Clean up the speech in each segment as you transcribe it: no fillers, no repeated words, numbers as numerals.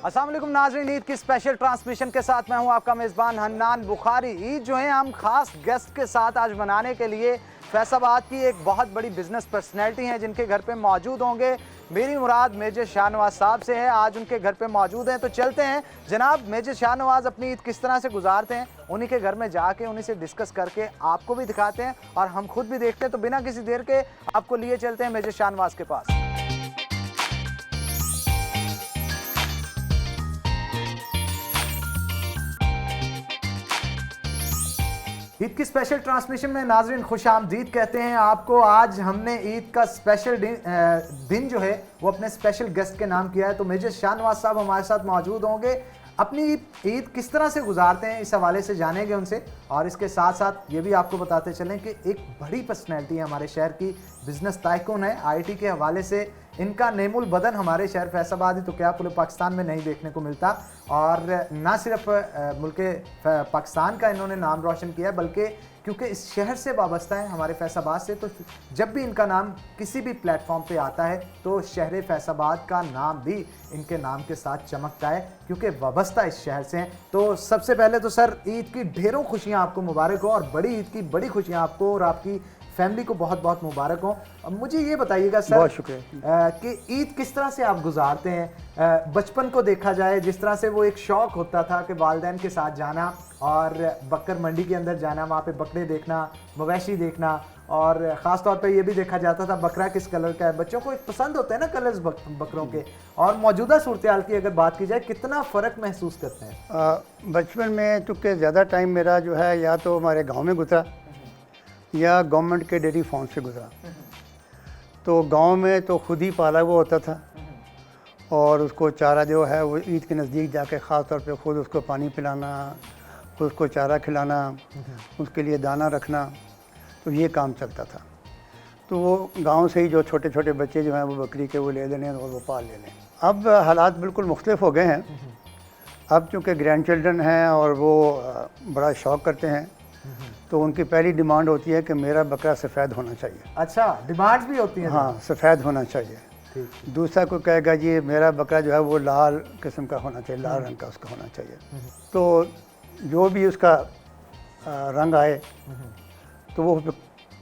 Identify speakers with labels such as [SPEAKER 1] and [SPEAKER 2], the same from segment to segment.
[SPEAKER 1] अस्सलाम वालेकुम नाज़रीन, ईद की स्पेशल ट्रांसमिशन के साथ मैं हूं आपका मेज़बान हन्नान बुखारी। ईद जो है हम खास गेस्ट के साथ आज मनाने के लिए फैसलाबाद की एक बहुत बड़ी बिजनेस पर्सनैलिटी हैं जिनके घर पे मौजूद होंगे। मेरी मुराद मेजर शाहनवाज साहब से है, आज उनके घर पे मौजूद हैं। तो चलते हैं जनाब, मेजर शाहनवाज अपनी ईद किस तरह से गुजारते हैं उन्हीं के घर में जाके उन्हीं से डिस्कस करके आपको भी दिखाते हैं और हम खुद भी देखते हैं। तो बिना किसी देर के आपको लिए चलते हैं मेजर शाहनवाज के पास। ईद की स्पेशल ट्रांसमिशन में नाजरीन खुश आमदीद कहते हैं आपको। आज हमने ईद का स्पेशल दिन जो है वो अपने स्पेशल गेस्ट के नाम किया है। तो मेजर शाहनवाज साहब हमारे साथ मौजूद होंगे। अपनी ईद किस तरह से गुजारते हैं इस हवाले से जानेंगे उनसे, और इसके साथ साथ ये भी आपको बताते चलें कि एक बड़ी पर्सनैलिटी है हमारे शहर की, बिजनेस टाइकून है। आईटी के हवाले से इनका नेमुल बदन हमारे शहर फैसलाबाद ही तो क्या पूरे पाकिस्तान में नहीं देखने को मिलता। और ना सिर्फ मुल्क पाकिस्तान का इन्होंने नाम रोशन किया है, बल्कि क्योंकि इस शहर से वाबस्ता है हमारे फैसलाबाद से, तो जब भी इनका नाम किसी भी प्लेटफॉर्म पे आता है तो शहर फैसलाबाद का नाम भी इनके नाम के साथ चमकता है क्योंकि वाबस्ता इस शहर से हैं। तो सबसे पहले तो सर, ईद की ढेरों खुशियाँ आपको मुबारक हो, और बड़ी ईद की बड़ी खुशियाँ आपको और आपकी फैमिली को बहुत बहुत मुबारक हो। अब मुझे ये बताइएगा सर,
[SPEAKER 2] बहुत शुक्रिया,
[SPEAKER 1] कि ईद किस तरह से आप गुजारते हैं। बचपन को देखा जाए, जिस तरह से वो एक शौक होता था कि वालिदैन के साथ जाना और बकर मंडी के अंदर जाना, वहाँ पे बकरे देखना, मवेशी देखना, और ख़ास तौर पे ये भी देखा जाता था बकरा किस कलर का है। बच्चों को एक पसंद होते हैं ना कलर्स बकरों के। और मौजूदा सूरत हाल की अगर बात की जाए, कितना फ़र्क महसूस करते हैं?
[SPEAKER 2] बचपन में चूँकि ज़्यादा टाइम मेरा जो है या तो हमारे गांव में गुजरा या गवर्नमेंट के डेयरी फार्म से गुजरा। तो गांव में तो खुद ही पाला हुआ होता था और उसको चारा जो है वो ईद के नज़दीक जाके ख़ास तौर पे खुद उसको पानी पिलाना, उसको चारा खिलाना, उसके लिए दाना रखना, तो ये काम चलता था। तो वो गांव से ही जो छोटे छोटे बच्चे जो हैं वो बकरी के वो ले लेने और वो पाल लेने। अब हालात बिल्कुल मुख्तलिफ हो गए हैं। अब चूँकि ग्रैंड चिल्ड्रन हैं और वो बड़ा शौक़ करते हैं, तो उनकी पहली डिमांड होती है कि मेरा बकरा सफ़ेद होना चाहिए।
[SPEAKER 1] अच्छा, डिमांड्स भी होती हैं?
[SPEAKER 2] हाँ, सफ़ेद होना चाहिए।
[SPEAKER 1] ठीक।
[SPEAKER 2] दूसरा को कहेगा जी मेरा बकरा जो है वो लाल किस्म का होना चाहिए, लाल रंग का उसका होना चाहिए। तो जो भी उसका रंग आए तो वो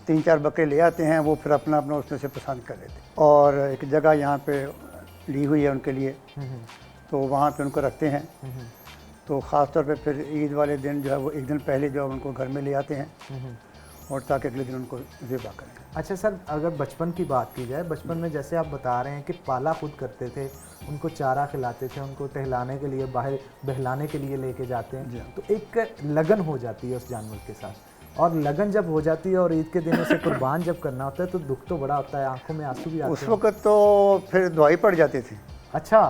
[SPEAKER 2] 3-4 बकरे ले आते हैं, वो फिर अपना अपना उसमें से पसंद कर लेते हैं। और एक जगह यहाँ पे ली हुई है उनके लिए, तो वहाँ पे उनको रखते हैं। तो ख़ास तौर पे फिर ईद वाले दिन जो है वो एक दिन पहले जो है उनको घर में ले आते हैं और ताकि अगले दिन उनको ज़िबा करें।
[SPEAKER 1] अच्छा सर, अगर बचपन की बात की जाए, बचपन में जैसे आप बता रहे हैं कि पाला खुद करते थे, उनको चारा खिलाते थे, उनको टहलाने के लिए बाहर बहलाने के लिए लेके जाते हैं, तो एक लगन हो जाती है उस जानवर के साथ। और लगन जब हो जाती है और ईद के दिन उसे कुर्बान जब करना होता है तो दुख तो बड़ा होता है, आंखों में आंसू भी आते हैं।
[SPEAKER 2] उस वक्त तो फिर दुआई पड़ जाती थी।
[SPEAKER 1] अच्छा।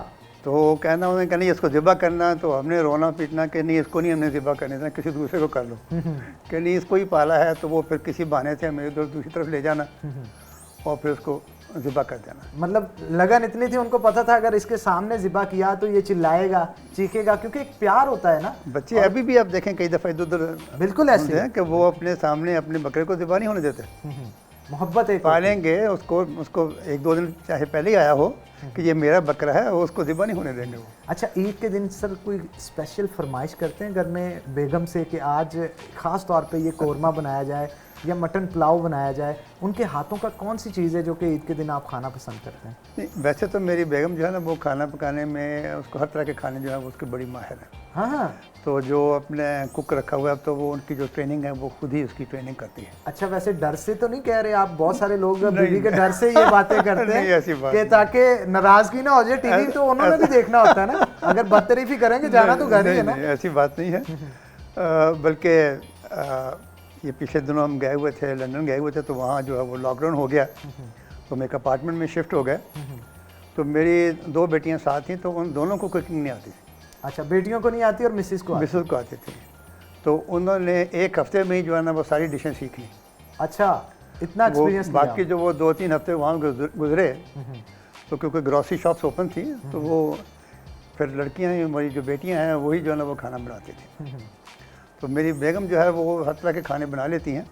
[SPEAKER 2] तो कहना उन्होंने कहा नहीं इसको ज़िबा करना, तो हमने रोना पीटना कि नहीं इसको नहीं हमने ज़िबा करने देना, किसी दूसरे को कर लो। कि नहीं इसको ही पाला है, तो वो फिर किसी बहाने से हमें इधर दूसरी तरफ ले जाना और फिर उसको ज़िबा कर देना।
[SPEAKER 1] मतलब लगन इतनी थी, उनको पता था अगर इसके सामने ज़िबा किया तो ये चिल्लाएगा, चीखेगा, क्योंकि एक प्यार होता है ना।
[SPEAKER 2] बच्चे अभी भी आप देखें कई दफ़ा इधर उधर
[SPEAKER 1] बिल्कुल ऐसे
[SPEAKER 2] हैं कि वो अपने सामने अपने बकरे को ज़िबा नहीं होने देते।
[SPEAKER 1] मोहब्बत एक
[SPEAKER 2] पालेंगे उसको 1-2 दिन चाहे पहले ही आया हो कि ये मेरा बकरा है, वो उसको ज़िबा नहीं होने देंगे वो।
[SPEAKER 1] अच्छा, ईद के दिन सर कोई स्पेशल फरमाइश करते हैं घर में बेगम से कि आज ख़ास तौर पे ये कौरमा बनाया जाए या मटन पुलाव बनाया जाए? उनके हाथों का कौन सी चीज़ है जो कि ईद के दिन आप खाना पसंद करते हैं?
[SPEAKER 2] नहीं, वैसे तो मेरी बेगम जो है ना वो खाना पकाने में, उसको हर तरह के खाने जो है वो उसके बड़ी माहिर है।
[SPEAKER 1] हाँ हाँ।
[SPEAKER 2] तो जो अपने कुक रखा हुआ है, अब तो वो उनकी जो ट्रेनिंग है वो खुद ही उसकी ट्रेनिंग करती है।
[SPEAKER 1] अच्छा, वैसे डर से तो नहीं कह रहे आप? बहुत सारे लोग बीवी के डर से ये बातें करते हैं
[SPEAKER 2] ऐसी बात
[SPEAKER 1] कि ताकि नाराज़गी ना हो जाए, टीवी तो उन्होंने भी देखना होता है ना। अगर बदतरीफी करेंगे जाना तो घर ही है ना।
[SPEAKER 2] ऐसी बात नहीं है। बल्कि ये पिछले दिनों हम गए हुए थे, लंदन गए हुए थे, तो वहाँ जो है वो लॉकडाउन हो गया, तो मैं एक अपार्टमेंट में शिफ्ट हो गए। तो मेरी 2 बेटियाँ साथ थी, तो उन दोनों को कुकिंग नहीं आती थी।
[SPEAKER 1] अच्छा, बेटियों को नहीं आती और मिसेस को
[SPEAKER 2] आती थी। तो उन्होंने 1 हफ्ते में ही जो है ना वो सारी डिशें सीख ली।
[SPEAKER 1] अच्छा, इतना एक्सपीरियंस।
[SPEAKER 2] बाकी जो वो 2-3 हफ्ते वहाँ गुजरे, तो क्योंकि ग्रॉसरी शॉप्स ओपन थी, तो वो फिर लड़कियाँ, मेरी जो बेटियाँ हैं वही जो है ना वो खाना बनाती थी। तो मेरी बेगम जो है वो हर तरह के खाने बना लेती हैं,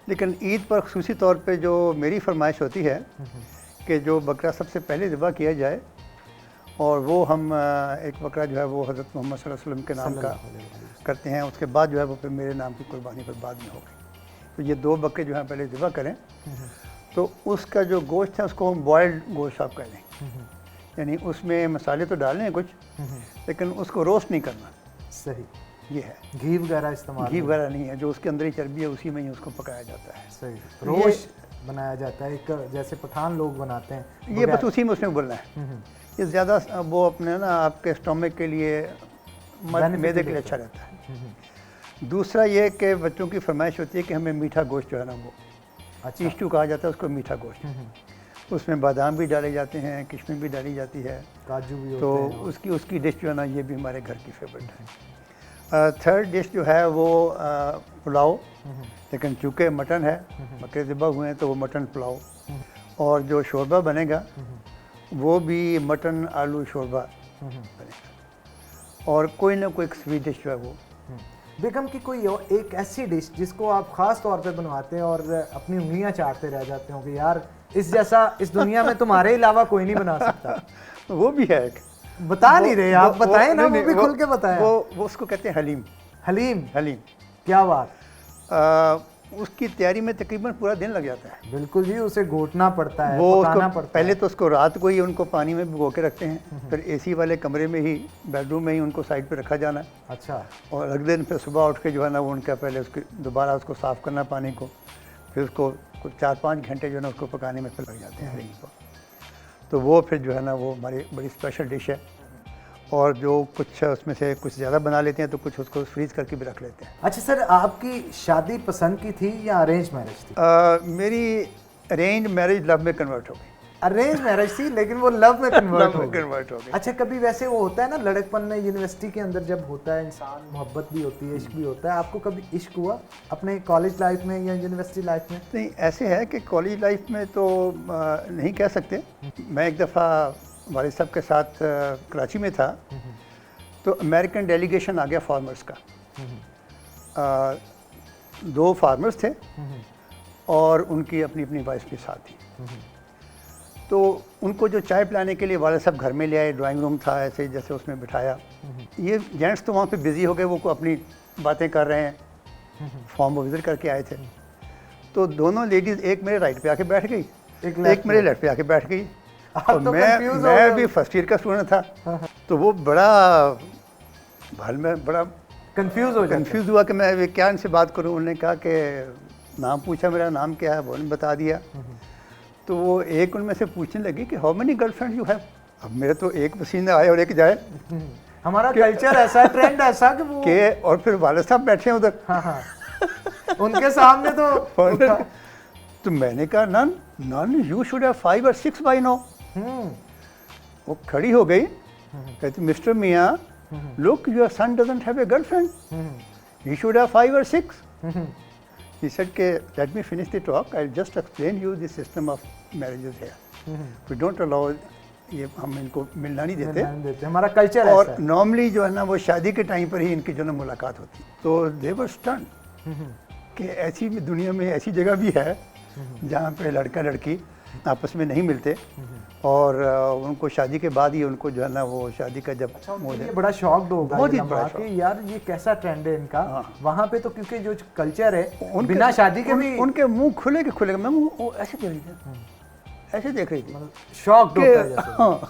[SPEAKER 2] लेकिन ईद पर ख़ुसूसी तौर पे जो मेरी फरमाइश होती है कि जो बकरा सबसे पहले ज़िबा किया जाए और वो हम एक बकरा जो है वो हज़रत मोहम्मद सल्लल्लाहु अलैहि वसल्लम के नाम का करते हैं। उसके बाद जो है वो फिर मेरे नाम की कुर्बानी पर बाद में हो गई। तो ये 2 बकरे जो हैं पहले ज़िबा करें, तो उसका जो गोश्त है उसको हम बॉयल्ड गोश्त आप कह लें, यानी उसमें मसाले तो डालने हैं कुछ, लेकिन उसको रोस्ट नहीं करना।
[SPEAKER 1] सही,
[SPEAKER 2] ये है,
[SPEAKER 1] घी वगैरह इस्तेमाल
[SPEAKER 2] घी वगैरह नहीं है, जो उसके अंदर ही चर्बी है उसी में ही उसको पकाया जाता है।
[SPEAKER 1] सही, रोश बनाया जाता है एक, जैसे पठान लोग बनाते हैं
[SPEAKER 2] ये बस उसी में उसमें बोलना है। ये ज़्यादा वो अपने ना आपके स्टोमक के लिए, मैदे के लिए अच्छा रहता है। दूसरा ये कि बच्चों की फरमाइश होती है कि हमें मीठा गोश्त जो है ना वो चीस्टू कहा जाता है उसको, मीठा गोश्त। उसमें बादाम भी डाले जाते हैं, किशमिश भी डाली जाती है,
[SPEAKER 1] काजू भी
[SPEAKER 2] तो
[SPEAKER 1] होते हैं।
[SPEAKER 2] उसकी डिश जो है ना ये भी हमारे घर की फेवरेट है। थर्ड डिश जो है वो पुलाव, लेकिन चूँकि मटन है, बकरे ज़िबा हुए हैं तो वो मटन पुलाव। और जो शोरबा बनेगा वो भी मटन आलू शोरबा बनेगा। और कोई ना कोई एक स्वीट डिश जो है वो।
[SPEAKER 1] बेगम की कोई एक ऐसी डिश जिसको आप ख़ास तौर पे बनवाते हैं और अपनी उंगलियां चाटते रह जाते हो कि यार इस जैसा इस दुनिया में तुम्हारे अलावा कोई नहीं बना सकता?
[SPEAKER 2] वो भी है एक।
[SPEAKER 1] बता नहीं रहे आप, बताएं ना, वो भी खुल के बताएं।
[SPEAKER 2] वो उसको कहते हैं हलीम।
[SPEAKER 1] हलीम?
[SPEAKER 2] हलीम,
[SPEAKER 1] क्या बात।
[SPEAKER 2] उसकी तैयारी में तकरीबन पूरा दिन लग जाता है।
[SPEAKER 1] बिल्कुल जी, उसे घोटना पड़ता है,
[SPEAKER 2] वो
[SPEAKER 1] पकाना
[SPEAKER 2] उसको
[SPEAKER 1] पड़ता
[SPEAKER 2] पहले
[SPEAKER 1] है।
[SPEAKER 2] तो उसको रात को ही उनको पानी में भिगो के रखते हैं, फिर एसी वाले कमरे में ही, बेडरूम में ही उनको साइड पे रखा जाना है।
[SPEAKER 1] अच्छा।
[SPEAKER 2] और अगले दिन फिर सुबह उठ के जो है ना वो उनका पहले उसकी दोबारा उसको साफ़ करना पानी को, फिर उसको कुछ 4-5 घंटे जो है ना उसको पकाने में फिर लग जाते हैं हलीम को। तो वो फिर जो है ना वो हमारी बड़ी स्पेशल डिश है। और जो कुछ उसमें से कुछ ज़्यादा बना लेते हैं तो कुछ उसको फ्रीज़ करके भी रख लेते हैं।
[SPEAKER 1] अच्छा सर, आपकी शादी पसंद की थी या अरेंज मैरिज थी?
[SPEAKER 2] मेरी अरेंज मैरिज लव में कन्वर्ट हो गई।
[SPEAKER 1] अरेंज मैरिज थी लेकिन वो लव में कन्वर्ट हो गई।
[SPEAKER 2] कन्वर्ट हो गई।
[SPEAKER 1] अच्छा, कभी वैसे वो होता है ना लड़कपन में, यूनिवर्सिटी के अंदर जब होता है इंसान, मोहब्बत भी होती है, इश्क भी होता है। आपको कभी इश्क हुआ अपने कॉलेज लाइफ में या यूनिवर्सिटी लाइफ में?
[SPEAKER 2] नहीं, ऐसे है कि कॉलेज लाइफ में तो नहीं कह सकते। मैं एक दफ़ा वालिद साहब के साथ कराची में था, तो अमेरिकन डेलीगेशन आ गया फार्मर्स का। 2 फार्मर्स थे और उनकी अपनी अपनी वाइफ के साथ थी। तो उनको जो चाय पिलाने के लिए वालिद साहब घर में ले आए, ड्राइंग रूम था ऐसे जैसे, उसमें बिठाया। ये जेंट्स तो वहाँ पे बिज़ी हो गए, वो को अपनी बातें कर रहे हैं, फॉर्म वो विज़िट करके आए थे। तो दोनों लेडीज़, एक मेरे राइट पे आके बैठ गई, एक मेरे लेफ्ट पे आके बैठ गई। और
[SPEAKER 1] तो
[SPEAKER 2] मैं भी फर्स्ट ईयर का स्टूडेंट था, तो वो बड़ा भल में बड़ा कंफ्यूज हुआ कि मैं क्या इनसे बात करूं। उन्होंने कहा कि नाम पूछा, मेरा नाम क्या है, वो उन्होंने बता दिया। तो वो एक उनमें से पूछने लगी कि how many girlfriend you have. अब मेरे तो एक पसीने आए और एक जाए।
[SPEAKER 1] हमारा कल्चर ऐसा है, ट्रेंड ऐसा कि वो
[SPEAKER 2] के, और फिर वालिद साहब बैठे हैं उधर।
[SPEAKER 1] हाँ। उनके सामने
[SPEAKER 2] तो मैंने कहा none you should have 5 or 6 by now. वो खड़ी हो गई, कहती मिस्टर मियाँ, look your son doesn't have a girlfriend, he should have 5 or 6। He said कि let me finish the talk, I'll just explain you the system of marriages here. We don't allow, ये हम इनको मिलना नहीं देते,
[SPEAKER 1] हमारा culture
[SPEAKER 2] और
[SPEAKER 1] ऐसा है।
[SPEAKER 2] नॉर्मली जो है ना वो शादी के टाइम पर ही इनकी जो ना मुलाकात होती। तो they were stunned कि ऐसी भी दुनिया में ऐसी जगह भी है जहाँ पे लड़का लड़की आपस में नहीं मिलते, और उनको शादी के बाद ही उनको जो है ना वो शादी का जब
[SPEAKER 1] ये बड़ा शॉक्ड होगा
[SPEAKER 2] बहुत ही
[SPEAKER 1] ये
[SPEAKER 2] बड़ा
[SPEAKER 1] लम्हा कि यार ये कैसा ट्रेंड है इनका।
[SPEAKER 2] हाँ।
[SPEAKER 1] वहाँ पे तो क्योंकि जो कल्चर है बिना शादी के भी
[SPEAKER 2] उनके मुंह खुले के खुले, मैं मुंह ऐसे देख रही थी, ऐसे देख रही थी,
[SPEAKER 1] शॉक्ड होता है जैसे।
[SPEAKER 2] हाँ,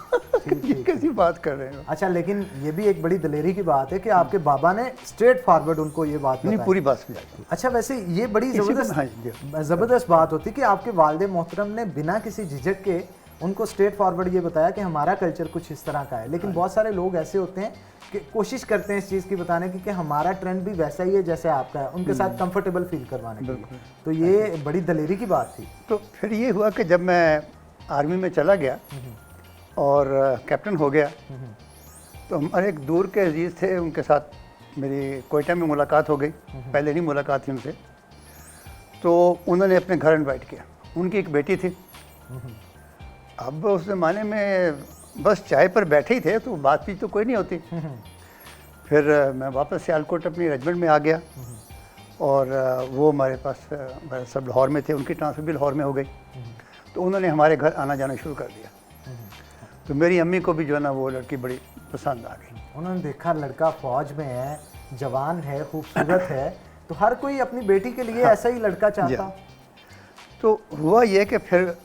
[SPEAKER 2] ये कैसी बात कर रहे हो।
[SPEAKER 1] अच्छा, लेकिन ये भी एक बड़ी दलेरी की बात है कि आपके बाबा ने स्ट्रेट फॉरवर्ड उनको ये बात
[SPEAKER 2] नहीं,
[SPEAKER 1] बताई।
[SPEAKER 2] पूरी बात समझाई।
[SPEAKER 1] अच्छा, वैसे ये बड़ी ज़बरदस्त बात होती कि आपके वालिद मोहतरम ने बिना किसी झिझक के उनको स्ट्रेट फॉरवर्ड ये बताया कि हमारा कल्चर कुछ इस तरह का है। लेकिन बहुत सारे लोग ऐसे होते हैं कि कोशिश करते हैं इस चीज़ की बताने की कि हमारा ट्रेंड भी वैसा ही है जैसे आपका है, उनके साथ कंफर्टेबल फील करवाने के लिए। तो ये बड़ी दलेरी की बात थी।
[SPEAKER 2] तो फिर ये हुआ कि जब मैं आर्मी में चला गया और कैप्टन हो गया, तो हमारे एक दूर के अजीज़ थे, उनके साथ मेरी कोयटा में मुलाकात हो गई। पहले नहीं मुलाकात थी उनसे, तो उन्होंने अपने घर इनवाइट किया। उनकी एक बेटी थी। अब उस ज़माने में बस चाय पर बैठे ही थे, तो बातचीत तो कोई नहीं होती। फिर मैं वापस सियालकोट अपनी रेजिमेंट में आ गया, और वो हमारे पास सब लाहौर में थे, उनकी ट्रांसफ़र भी लाहौर में हो गई। तो उन्होंने हमारे घर आना जाना शुरू कर दिया। तो मेरी अम्मी को भी जो है ना वो लड़की बड़ी पसंद आ गई।
[SPEAKER 1] उन्होंने देखा लड़का फौज में है, जवान है, खूबसूरत है, तो हर कोई अपनी बेटी के लिए ऐसा ही लड़का चाहता।
[SPEAKER 2] तो हुआ ये कि फिर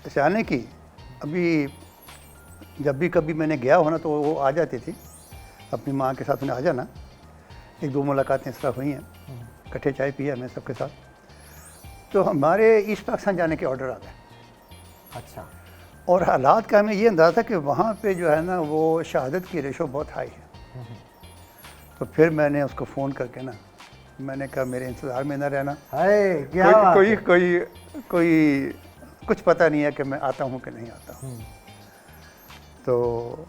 [SPEAKER 2] अचानक ही अभी जब भी कभी मैंने गया हो ना तो वो आ जाती थी अपनी माँ के साथ, उन्हें आ जाना। एक दो मुलाकातें इस तरह हुई हैं, इकट्ठे चाय पिया मैं सबके साथ। तो हमारे ईस्ट पाकिस्तान जाने के ऑर्डर आ गए।
[SPEAKER 1] अच्छा।
[SPEAKER 2] और हालात का हमें ये अंदाज़ा था कि वहाँ पे जो है ना वो शहादत की रेशो बहुत हाई है। तो फिर मैंने उसको फ़ोन करके ना मैंने कहा मेरे इंतज़ार में ना रहना,
[SPEAKER 1] हाय क्या बात
[SPEAKER 2] कोई
[SPEAKER 1] है।
[SPEAKER 2] कोई कोई कुछ पता नहीं है कि मैं आता हूँ कि नहीं आता हूँ। तो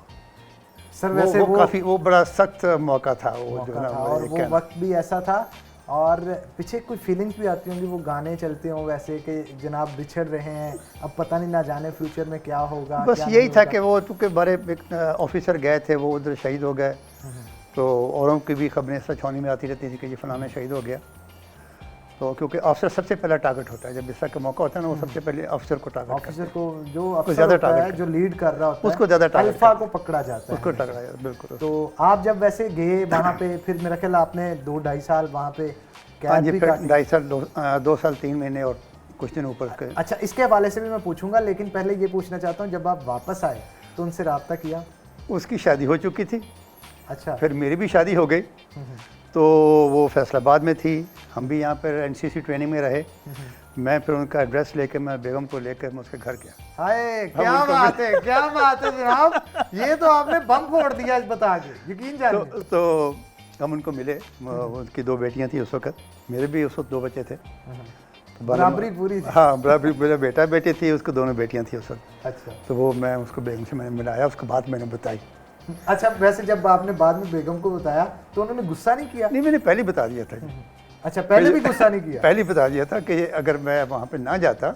[SPEAKER 1] सर वैसे
[SPEAKER 2] वो काफ़ी वो बड़ा सख्त मौका था वो जो है ना
[SPEAKER 1] और वो वक्त भी ऐसा था, और पीछे कुछ फीलिंग्स भी आती होंगी, वो गाने चलते हों वैसे कि जनाब बिछड़ रहे हैं, अब पता नहीं ना जाने फ्यूचर में क्या होगा।
[SPEAKER 2] बस
[SPEAKER 1] क्या
[SPEAKER 2] यही
[SPEAKER 1] नहीं
[SPEAKER 2] था
[SPEAKER 1] होगा।
[SPEAKER 2] कि वो चूँकि बड़े ऑफिसर गए थे, वो उधर शहीद हो गए। तो औरों की भी खबरें सचौनी में आती रहती थी कि ये फलाना शहीद हो गया। तो क्योंकि अफसर सबसे पहला टारगेट होता है, जब इस तरह का मौका होता है ना वो सबसे पहले अफसर को टारगेट
[SPEAKER 1] ऑफिसर को, जो अफसर
[SPEAKER 2] ज़्यादा
[SPEAKER 1] होता है,
[SPEAKER 2] टारगेट
[SPEAKER 1] जो लीड कर रहा होता है,
[SPEAKER 2] उसको ज़्यादा टारगेट
[SPEAKER 1] अल्फा को पकड़ा जाता है।
[SPEAKER 2] उसको टकराया बिल्कुल।
[SPEAKER 1] तो आप जब वैसे गए वहाँ पे, फिर मेरा ख्याल आपने 2-2.5 साल वहाँ पे
[SPEAKER 2] हाँ
[SPEAKER 1] कैद
[SPEAKER 2] जी,
[SPEAKER 1] भी
[SPEAKER 2] फिर
[SPEAKER 1] काटी।
[SPEAKER 2] 2.5 साल 2 साल 3 महीने और कुछ दिन ऊपर के।
[SPEAKER 1] अच्छा, इसके हवाले से भी मैं पूछूंगा, लेकिन पहले ये पूछना चाहता हूँ, जब आप वापस आए तो उनसे रब्ता किया?
[SPEAKER 2] उसकी शादी हो चुकी थी,
[SPEAKER 1] अच्छा।
[SPEAKER 2] फिर मेरी भी शादी हो गई। तो वो फैसलाबाद में थी, हम भी यहाँ पर एनसीसी ट्रेनिंग में रहे। मैं फिर उनका एड्रेस लेके मैं बेगम को लेकर मैं उसके घर गया।
[SPEAKER 1] हाय क्या बात है, क्या बात है जनाब, ये तो आपने बम फोड़ दिया इस बता के, यकीन जानिए।
[SPEAKER 2] तो हम उनको मिले, उनकी 2 बेटियां थी उस वक्त, मेरे भी उस वक्त 2 बच्चे थे। तो
[SPEAKER 1] बराबरी पूरी थी।
[SPEAKER 2] हाँ बराबरी, मेरा बेटा बेटी थी, उसको दोनों बेटियां थी उस वक्त।
[SPEAKER 1] अच्छा।
[SPEAKER 2] तो वो मैं उसको बेगम से मैंने मिलाया, उसके बाद मैंने बताई।
[SPEAKER 1] अच्छा, वैसे जब आपने बाद में बेगम को बताया तो उन्होंने गुस्सा नहीं किया?
[SPEAKER 2] नहीं, मैंने पहले बता दिया था।
[SPEAKER 1] अच्छा, पहले भी गुस्सा नहीं किया?
[SPEAKER 2] पहले बता दिया था कि अगर मैं वहाँ पे ना जाता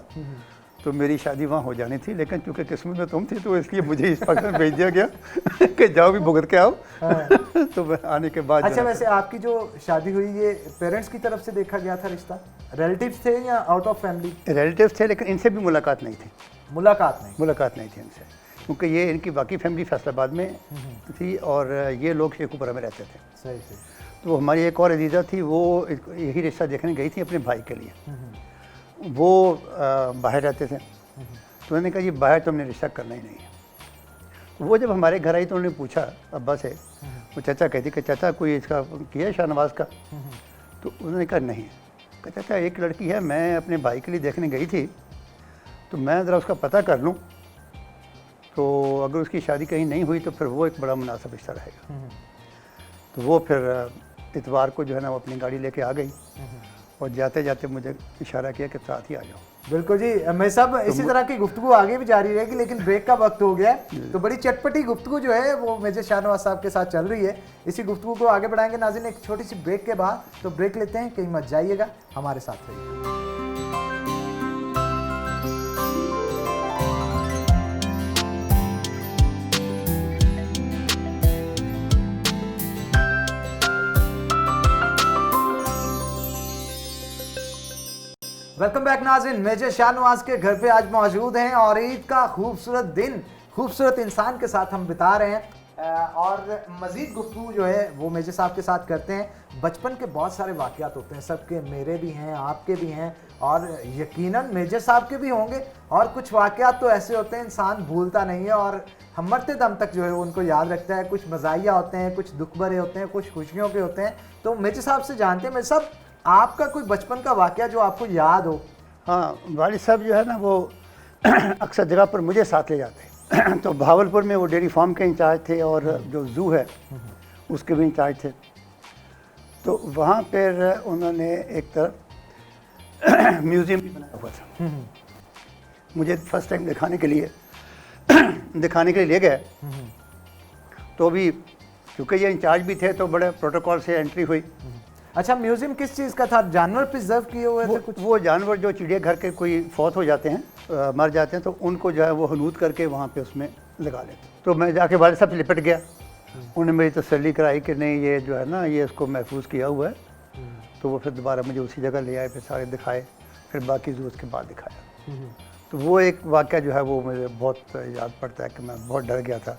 [SPEAKER 2] तो मेरी शादी वहाँ हो जानी थी, लेकिन चूंकि किस्मत में तुम थी तो इसलिए मुझे इस पाकिस्तान भेज दिया गया कि जाओ भी भुगत के आओ। तो मैं आने के बाद
[SPEAKER 1] अच्छा, वैसे आपकी जो शादी हुई ये पेरेंट्स की तरफ से देखा गया था रिश्ता, रिलेटिव्स थे या आउट ऑफ फैमिली?
[SPEAKER 2] रिलेटिव्स थे, लेकिन इनसे भी मुलाकात नहीं थी।
[SPEAKER 1] मुलाकात नहीं
[SPEAKER 2] थी इनसे, क्योंकि ये इनकी बाकी फैमिली फैसलाबाद में थी और ये लोग शेखुपुरा में रहते थे।
[SPEAKER 1] सही।
[SPEAKER 2] तो हमारी एक और अजीज़ा थी, वो यही रिश्ता देखने गई थी अपने भाई के लिए। वो बाहर रहते थे, तो उन्होंने कहा ये बाहर तुमने रिश्ता करना ही नहीं है। तो वो जब हमारे घर आई तो उन्होंने पूछा अब्बा से, वो चाचा कहती कि चाचा कोई इसका किया है शाहनवाज का? तो उन्होंने कहा नहीं। कहा चाचा एक लड़की है, मैं अपने भाई के लिए देखने गई थी, तो मैं ज़रा उसका पता कर लूँ, तो अगर उसकी शादी कहीं नहीं हुई तो फिर वो एक बड़ा मुनासिब रिश्ता रहेगा। तो वो फिर इतवार को जो है ना वो अपनी गाड़ी लेके आ गई और जाते जाते मुझे इशारा किया कि साथ ही आ जाओ।
[SPEAKER 1] बिल्कुल जी, मैं सब इसी तरह की गुफ्तगू आगे भी जारी रहेगी, लेकिन ब्रेक का वक्त हो गया है। तो बड़ी चटपटी गुफ्तगू जो है वो मेजर शाहनवाज साहब के साथ चल रही है, इसी गुफ्तगू को आगे बढ़ाएंगे नाज़रीन एक छोटी सी ब्रेक के बाद। तो ब्रेक लेते हैं, कहीं मत जाइएगा, हमारे साथ रहिए। वेलकम बैक नाज़रीन, मेजर शाहनवाज के घर पे आज मौजूद हैं और ईद का खूबसूरत दिन खूबसूरत इंसान के साथ हम बिता रहे हैं और मज़ीद गुफ्तगू जो है वो मेजर साहब के साथ करते हैं। बचपन के बहुत सारे वाक़यात होते हैं, सबके, मेरे भी हैं, आपके भी हैं और यकीनन मेजर साहब के भी होंगे। और कुछ वाक़यात तो ऐसे होते हैं इंसान भूलता नहीं है और हम मरते दम तक जो है उनको याद रखता है। कुछ मज़ाहिया होते हैं, कुछ दुख भरे होते हैं, कुछ खुशियों के होते हैं। तो मेजर साहब से जानते हैं, मेजर साहब आपका कोई बचपन का वाक़या जो आपको याद हो?
[SPEAKER 2] हाँ, वालिद साहब जो है ना वो अक्सर जगह पर मुझे साथ ले जाते। तो भावलपुर में वो डेयरी फार्म के इंचार्ज थे और जो ज़ू है उसके भी इंचार्ज थे। तो वहाँ पर उन्होंने एक तरफ म्यूज़ियम भी बनाया हुआ था। मुझे फर्स्ट टाइम दिखाने के लिए ले गए। तो अभी क्योंकि ये इंचार्ज भी थे तो बड़े प्रोटोकॉल से एंट्री हुई।
[SPEAKER 1] अच्छा, म्यूजियम किस चीज़ का था? जानवर प्रिजर्व किए हुए थे कुछ?
[SPEAKER 2] वो जानवर जो चिड़ियाघर के कोई फौत हो जाते हैं, मर जाते हैं, तो उनको जो है वो हनूद करके वहाँ पे उसमें लगा लेते। तो मैं जाके वालिद साहब से लिपट गया। उन्होंने मेरी तसल्ली कराई कि नहीं ये जो है ना ये इसको महफूज किया हुआ है। तो वो फिर दोबारा मुझे उसी जगह ले आए, फिर सारे दिखाए, फिर बाकी जू उसके बाद दिखाया। तो वो एक वाक़या जो है वो मुझे बहुत याद पड़ता है कि मैं बहुत डर गया था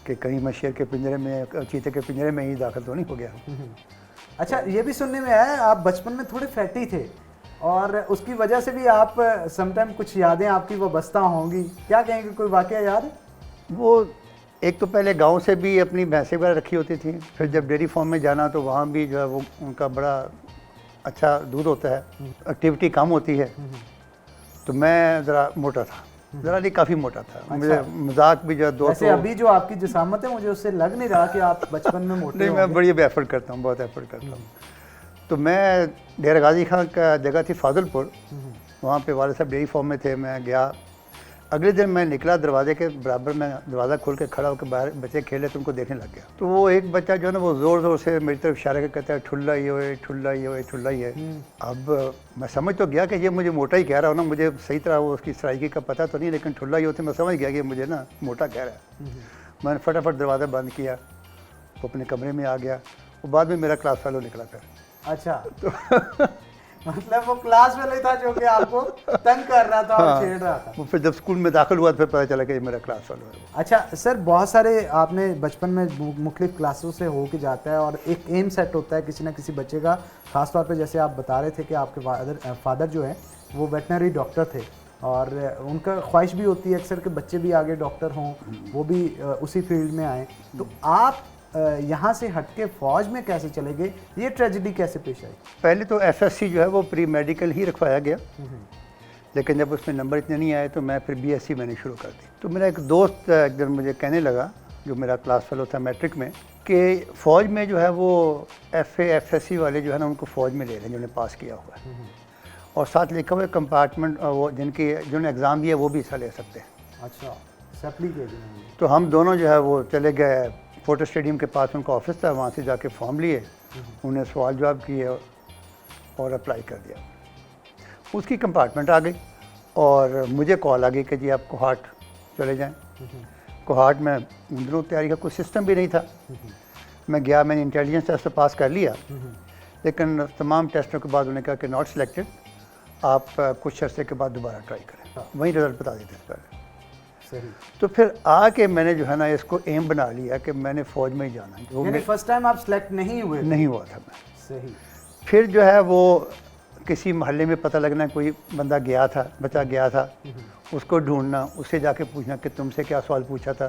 [SPEAKER 2] कि कहीं मैं शेर के पिंजरे में, चीते के पिंजरे में ही दाखिल तो नहीं हो गया।
[SPEAKER 1] अच्छा, ये भी सुनने में आया आप बचपन में थोड़े फैटी थे और उसकी वजह से भी आप समटाइम कुछ यादें आपकी वो बस्ता होंगी, क्या कहेंगे, कोई वाक़या याद है?
[SPEAKER 2] वो एक तो पहले गांव से भी अपनी भैंसें वगैरह रखी होती थी, फिर जब डेयरी फार्म में जाना तो वहाँ भी जो है वो उनका बड़ा अच्छा दूध होता है, एक्टिविटी कम होती है, तो मैं ज़रा मोटा था, ज़रा नहीं काफ़ी मोटा था।
[SPEAKER 1] अच्छा।
[SPEAKER 2] मुझे मजाक भी जो दोस्त,
[SPEAKER 1] वैसे अभी जो आपकी जिसामत है मुझे उससे लग नहीं रहा कि आप बचपन में मोटे
[SPEAKER 2] नहीं, मैं बड़ी एफर्ट करता हूँ, बहुत एफर्ट करता हूँ। तो मैं डेरा गाजी खां का जगह थी फाजिलपुर, वहाँ पे वाले साहब डेयरी फार्म में थे। मैं गया, अगले दिन मैं निकला, दरवाजे के बराबर में दरवाज़ा खोल के खड़ा होकर बाहर बच्चे खेले तो उनको देखने लग गया। तो वो एक बच्चा जो है ना वो ज़ोर ज़ोर से मेरी तरफ इशारा करके कहता है ठुल्ला ही हो, ठुल्ला ही हो, ठुल्ला ही है। अब मैं समझ तो गया कि ये मुझे मोटा ही कह रहा हो ना, मुझे सही तरह वो उसकी सराइकी का पता तो नहीं, लेकिन ठुल्ला ही होते मैं समझ गया कि मुझे ना मोटा कह रहा है। मैंने फटाफट दरवाज़ा बंद किया, वो अपने कमरे में आ गया। वो बाद में मेरा क्लास फेलो निकला फिर।
[SPEAKER 1] अच्छा, मतलब वो क्लास वाले था जो कि आपको तंग कर रहा था और छेड़ रहा था।
[SPEAKER 2] वो फिर जब स्कूल में दाखिल हुआ तो फिर पता चला कि ये मेरा क्लास फेलो है।
[SPEAKER 1] अच्छा सर, बहुत सारे आपने बचपन में मुख्तलिफ क्लासों से हो के जाता है और एक एम सेट होता है किसी ना किसी बच्चे का, ख़ास तौर पे जैसे आप बता रहे थे कि आपके फादर जो है वो वेटनरी डॉक्टर थे और उनका ख्वाहिश भी होती है अक्सर के बच्चे भी आगे डॉक्टर हों, वो भी उसी फील्ड में आए। तो आप यहाँ से हटके फ़ौज में कैसे चले गए, ये ट्रेजेडी कैसे पेश आई?
[SPEAKER 2] पहले तो एफएससी जो है वो प्री मेडिकल ही रखवाया गया, लेकिन जब उसमें नंबर इतने नहीं आए तो मैं फिर बीएससी मैंने शुरू कर दी। तो मेरा एक दोस्त एक दिन मुझे कहने लगा, जो मेरा क्लास फेलो था मैट्रिक में, कि फ़ौज में जो है वो एफएससी वाले जो है ना उनको फ़ौज में ले रहे हैं जिन्होंने पास किया हुआ है, और साथ लिखा हुआ है कंपार्टमेंट, वो जिन्होंने एग्ज़ाम दिया वो भी हिस्सा ले सकते हैं।
[SPEAKER 1] अच्छा, सप्ली के
[SPEAKER 2] तो हम दोनों जो है वो चले गए, फोटो स्टेडियम के पास उनका ऑफिस था, वहाँ से जाके फॉर्म लिए, उन्हें सवाल जवाब किए और अप्लाई कर दिया। उसकी कंपार्टमेंट आ गई और मुझे कॉल आ गई कि जी आप कोहाट चले जाएं। कोहाट में उन दिनों तैयारी का कोई सिस्टम भी नहीं था। मैं गया, मैंने इंटेलिजेंस टेस्ट पास कर लिया, लेकिन तमाम टेस्टों के बाद उन्होंने कहा कि नॉट सिलेक्टेड, आप कुछ अर्से के बाद दोबारा ट्राई करें, वहीं रिजल्ट बता देते हैं पहले।
[SPEAKER 1] सही।
[SPEAKER 2] तो फिर आके मैंने जो है ना इसको एम बना लिया कि मैंने फ़ौज में ही जाना है।
[SPEAKER 1] यानी फर्स्ट टाइम आप सिलेक्ट नहीं हुए?
[SPEAKER 2] नहीं हुआ था मैं।
[SPEAKER 1] सही।
[SPEAKER 2] फिर जो है वो किसी मोहल्ले में पता लगना, कोई बंदा गया था, बच्चा गया था, उसको ढूंढना, उससे जाके पूछना कि तुमसे क्या सवाल पूछा था,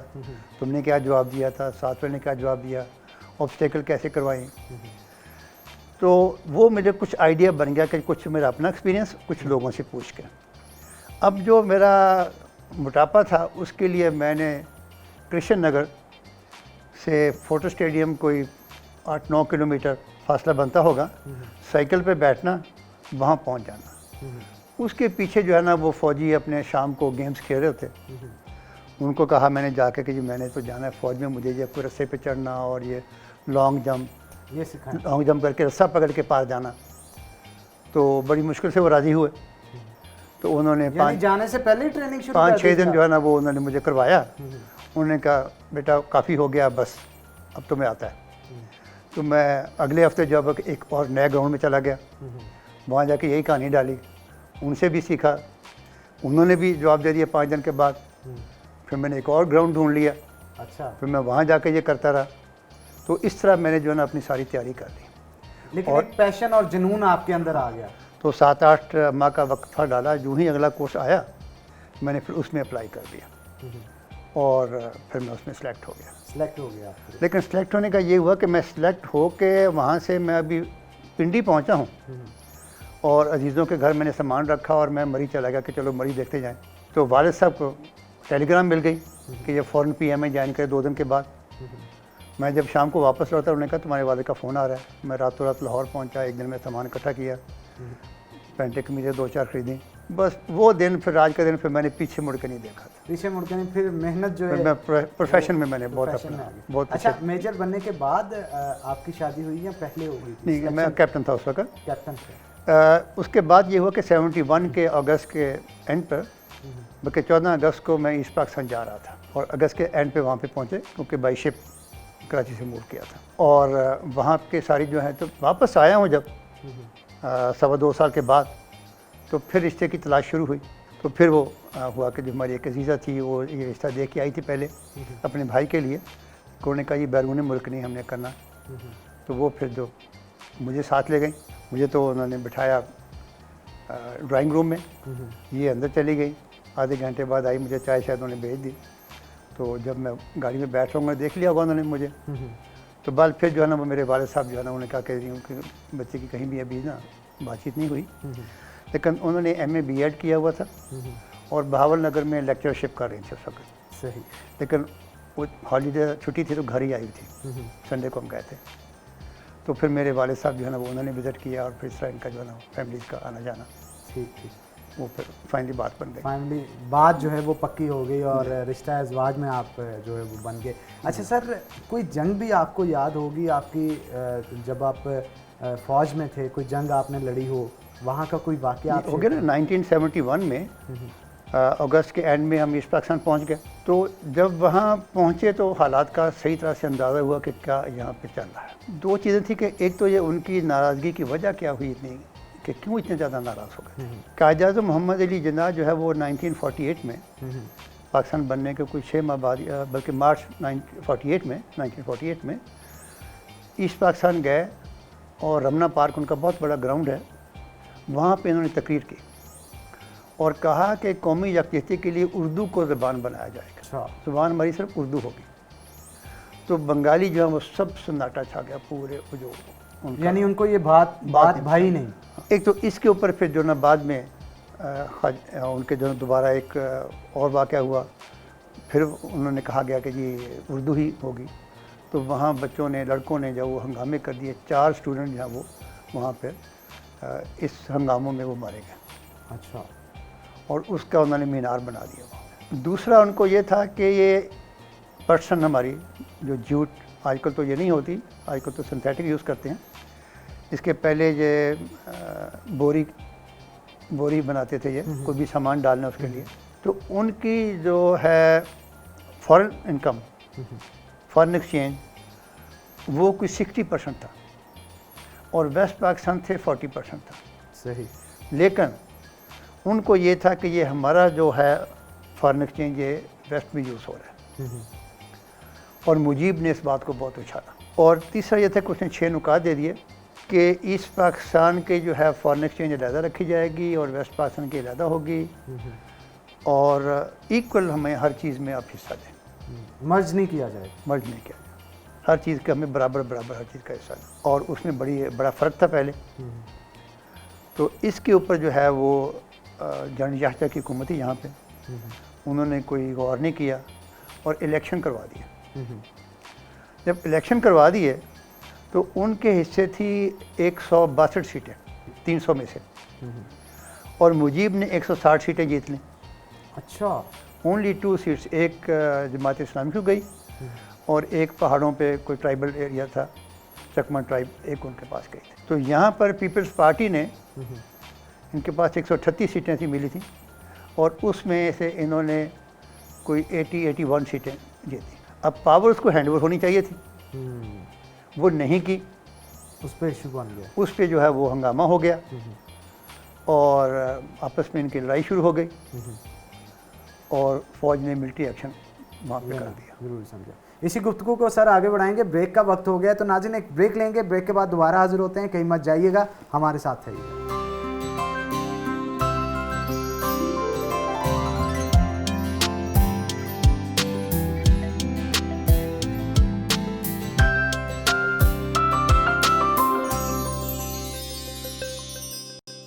[SPEAKER 2] तुमने क्या जवाब दिया था, साथ वाले ने क्या जवाब दिया, ऑब्स्टेकल कैसे करवाई। तो वो मुझे कुछ आइडिया बन गया कि कुछ मेरा अपना एक्सपीरियंस, कुछ लोगों से पूछ के। अब जो मेरा मोटापा था उसके लिए मैंने कृष्ण नगर से फोटो स्टेडियम कोई 8-9 किलोमीटर फासला बनता होगा, साइकिल पे बैठना, वहाँ पहुँच जाना। उसके पीछे जो है ना वो फ़ौजी अपने शाम को गेम्स खेल रहे थे, उनको कहा मैंने जाके कि जी मैंने तो जाना है फ़ौज में, मुझे ये कोई रस्से पे चढ़ना और ये लॉन्ग जंप,
[SPEAKER 1] ये सिखाएं।
[SPEAKER 2] लॉन्ग जंप करके रस्सा पकड़ के पार जाना। तो बड़ी मुश्किल से वो राज़ी हुए। तो उन्होंने
[SPEAKER 1] जाने से पहले ही ट्रेनिंग शुरू
[SPEAKER 2] 5-6 दिन जो है ना वो उन्होंने मुझे करवाया। उन्होंने कहा बेटा काफ़ी हो गया, बस अब तुम्हें आता है। तो मैं अगले हफ्ते जब एक और नए ग्राउंड में चला गया, वहाँ जाके यही कहानी डाली, उनसे भी सीखा, उन्होंने भी जवाब दे दिया 5 दिन के बाद। फिर मैंने एक और ग्राउंड ढूंढ लिया।
[SPEAKER 1] अच्छा।
[SPEAKER 2] फिर मैं वहाँ जाके ये करता रहा। तो इस तरह मैंने जो है ना अपनी सारी तैयारी कर ली।
[SPEAKER 1] लेकिन एक पैशन और जुनून आपके अंदर आ गया।
[SPEAKER 2] तो 7-8 माह का वक्फा डाला, जो ही अगला कोर्स आया मैंने फिर उसमें अप्लाई कर दिया और फिर मैं उसमें सेलेक्ट हो गया।
[SPEAKER 1] सिलेक्ट हो गया।
[SPEAKER 2] लेकिन सेलेक्ट होने का ये हुआ कि मैं सेलेक्ट हो के वहाँ से मैं अभी पिंडी पहुँचा हूँ और अजीज़ों के घर मैंने सामान रखा और मैं मरी चला गया कि चलो मरी देखते जाएँ। तो वालिद साहब को टेलीग्राम मिल गई कि ये फ़ौरन PM में ज्वाइन करे 2 दिन के बाद। मैं जब शाम को वापस लौटा, उन्होंने कहा तुम्हारे वालिद का फ़ोन आ रहा है। मैं रातों रात लाहौर पहुँचा, 1 दिन में सामान इकट्ठा किया, पैंटें कमीज़ें 2-4 खरीदी। बस वो दिन, फिर आज का दिन, फिर मैंने पीछे मुड़ के नहीं देखा था।
[SPEAKER 1] पीछे मुड़ के नहीं, फिर मेहनत जो है
[SPEAKER 2] मैं प्रोफेशन में मैंने बहुत
[SPEAKER 1] अच्छा। मेजर बनने के बाद आपकी शादी हुई या पहले हो गई थी?
[SPEAKER 2] नहीं, मैं कैप्टन था उस वक्त।
[SPEAKER 1] कैप्टन थे।
[SPEAKER 2] उसके बाद ये हुआ कि 71 के अगस्त के एंड पर, बल्कि 14 अगस्त को मैं ईस्ट पाकिस्तान जा रहा था और अगस्त के एंड पे वहाँ पे पहुँचे, क्योंकि बाई शिप कराची से मूव किया था। और वहाँ के सारी जो है, तो वापस आया हूँ जब 2.25 साल के बाद, तो फिर रिश्ते की तलाश शुरू हुई। तो तो फिर वो हुआ कि जो हमारी एक अजीज़ा थी वो ये रिश्ता दे के आई थी पहले अपने भाई के लिए, उन्होंने कहा ये बैरून मुल्क नहीं हमने करना। तो वो फिर जो मुझे साथ ले गई, मुझे तो उन्होंने बिठाया ड्राइंग रूम में, ये अंदर चली गई। आधे घंटे बाद आई, मुझे चाय शायद उन्होंने भेज दी। तो जब मैं गाड़ी में बैठ रहा हूँ, देख लिया होगा उन्होंने मुझे। तो बाद फिर जो है ना वो मेरे वालिद साहब जो है ना उन्होंने कहा कि उनके बच्चे की कहीं भी अभी ना बातचीत नहीं हुई, लेकिन उन्होंने MA B.Ed किया हुआ था और बहावल नगर में लेक्चरशिप कर रही थी उस वक्त।
[SPEAKER 1] सही।
[SPEAKER 2] लेकिन वो हॉलीडे छुट्टी थी तो घर ही आई थी, संडे को हम गए थे। तो फिर मेरे वालिद साहब जो है ना वो उन्होंने विज़िट किया और फिर इस तरह इनका जो है ना फैमिलीज़ का आना जाना,
[SPEAKER 1] ठीक ठीक,
[SPEAKER 2] वो फिर फाइनली बात बन गई।
[SPEAKER 1] फाइनली बात जो है वो पक्की हो गई और रिश्ता अज़वाज में आप जो है वो बन गए। अच्छा सर, कोई जंग भी आपको याद होगी आपकी, जब आप फ़ौज में थे, कोई जंग आपने लड़ी हो, वहाँ का कोई वाक़या
[SPEAKER 2] हो गया ना 1971 में अगस्त के एंड में हम ईस्ट पाकिस्तान पहुँच गए। तो जब वहाँ पहुँचे तो हालात का सही तरह से अंदाज़ा हुआ कि क्या यहाँ पे चल रहा है। दो चीज़ें थी कि एक तो ये उनकी नाराज़गी की वजह क्या हुई इतनी, कि क्यों इतने ज़्यादा नाराज़ हो गए। कायद-ए-आज़म मोहम्मद अली जिन्ना जो है वो 1948 में पाकिस्तान बनने के कुछ 6 माह बाद, बल्कि मार्च 1948 में ईस्ट पाकिस्तान गए और रमना पार्क उनका बहुत बड़ा ग्राउंड है, वहाँ पे इन्होंने तकरीर की और कहा कि कौमी यकजहती के लिए उर्दू को ज़बान बनाया जाएगा।
[SPEAKER 1] अच्छा।
[SPEAKER 2] ज़बान हमारी सिर्फ उर्दू होगी। तो बंगाली जो है वो सब सन्नाटा छा गया पूरे जो
[SPEAKER 1] यानी उनको ये बात भाई नहीं।
[SPEAKER 2] एक तो इसके ऊपर फिर जो ना बाद में उनके जो दोबारा एक और वाक़या हुआ, फिर उन्होंने कहा गया कि जी उर्दू ही होगी। तो वहाँ बच्चों ने, लड़कों ने जो वो हंगामे कर दिए, 4 स्टूडेंट जो हैं वो वहाँ पर इस हंगामों में वो मारे गए।
[SPEAKER 1] अच्छा।
[SPEAKER 2] और उसका उन्होंने मीनार बना दिया वहाँ। दूसरा उनको ये था कि ये पर्सन हमारी जो जूट, आजकल तो ये नहीं होती, आजकल तो सिंथेटिक यूज़ करते हैं, इसके पहले ये बोरी बनाते थे, ये कोई भी सामान डालना उसके लिए। तो उनकी जो है फॉरेन इनकम, फॉरेन एक्सचेंज, वो कोई 60% था और वेस्ट पाकिस्तान थे 40% था।
[SPEAKER 1] सही।
[SPEAKER 2] लेकिन उनको ये था कि ये हमारा जो है फॉरेन एक्सचेंज ये वेस्ट में यूज़ हो रहा है, और मुजीब ने इस बात को बहुत उछाला। और तीसरा ये था कि उसने 6 नुकात दे दिए कि ईस्ट पाकिस्तान के जो है फॉरेन एक्सचेंज अलहदा रखी जाएगी और वेस्ट पाकिस्तान की अलहदा होगी, और इक्वल हमें हर चीज़ में आप हिस्सा दें,
[SPEAKER 1] मर्ज नहीं किया जाए।
[SPEAKER 2] मर्ज नहीं किया जाए, हर चीज़ का हमें बराबर हर चीज़ का हिस्सा दें। और उसमें बड़ा फ़र्क था पहले। तो इसके ऊपर जो है वो जनरल याह्या की हुकूमत थी यहाँ पे, उन्होंने कोई गौर नहीं किया और इलेक्शन करवा दिया। जब इलेक्शन करवा दिए तो उनके हिस्से थी 162 सीटें 300 में से, और मुजीब ने 160 सीटें जीत लीं।
[SPEAKER 1] अच्छा।
[SPEAKER 2] ओनली 2 सीट्स, एक जमात इस्लामी को गई और एक पहाड़ों पे कोई ट्राइबल एरिया था, चकमा ट्राइब, एक उनके पास गई थी। तो यहाँ पर पीपल्स पार्टी ने, इनके पास 138 सीटें थी मिली थी, और उसमें से इन्होंने कोई 81 सीटें जीती। अब पावर उसको हैंडओवर होनी चाहिए थी, वो नहीं की,
[SPEAKER 1] उस पर इशू बन गया,
[SPEAKER 2] उस पर जो है वो हंगामा हो गया और आपस में इनकी लड़ाई शुरू हो गई और फ़ौज ने मिलिट्री एक्शन वहाँ पे कर दिया।
[SPEAKER 1] जरूर समझा। इसी गुफ्तगू को सर आगे बढ़ाएंगे, ब्रेक का वक्त हो गया, तो नाज़रीन एक ब्रेक लेंगे, ब्रेक के बाद दोबारा हाजिर होते हैं, कहीं मत जाइएगा, हमारे साथ रहिएगा।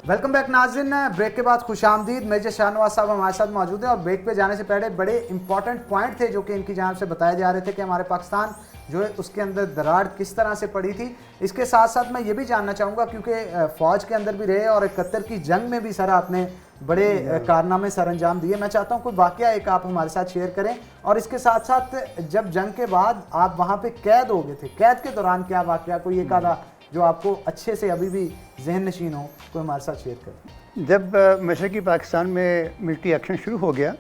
[SPEAKER 1] वेलकम बैक नाज़रीन, ब्रेक के बाद खुशामदीद। मेजर शाहनवाज साहब हमारे साथ मौजूद हैं और ब्रेक पे जाने से पहले बड़े इंपॉर्टेंट पॉइंट थे जो कि इनकी जानिब से बताए जा रहे थे कि हमारे पाकिस्तान जो है उसके अंदर दरार किस तरह से पड़ी थी। इसके साथ साथ मैं ये भी जानना चाहूँगा, क्योंकि फ़ौज के अंदर भी रहे और 71 की जंग में भी सर आपने बड़े कारनामे सर अंजाम दिए, मैं चाहता हूँ कोई वाक़या एक आप हमारे साथ शेयर करें। और इसके साथ साथ जब जंग के बाद आप वहाँ पर कैद हो गए थे, कैद के दौरान क्या वाक़या, कोई एक आधा जो आपको अच्छे से अभी भी जहन नशीन हो, कोई हमारे साथ शेयर करें।
[SPEAKER 2] जब मशरक़ी पाकिस्तान में मिलिट्री एक्शन शुरू हो गया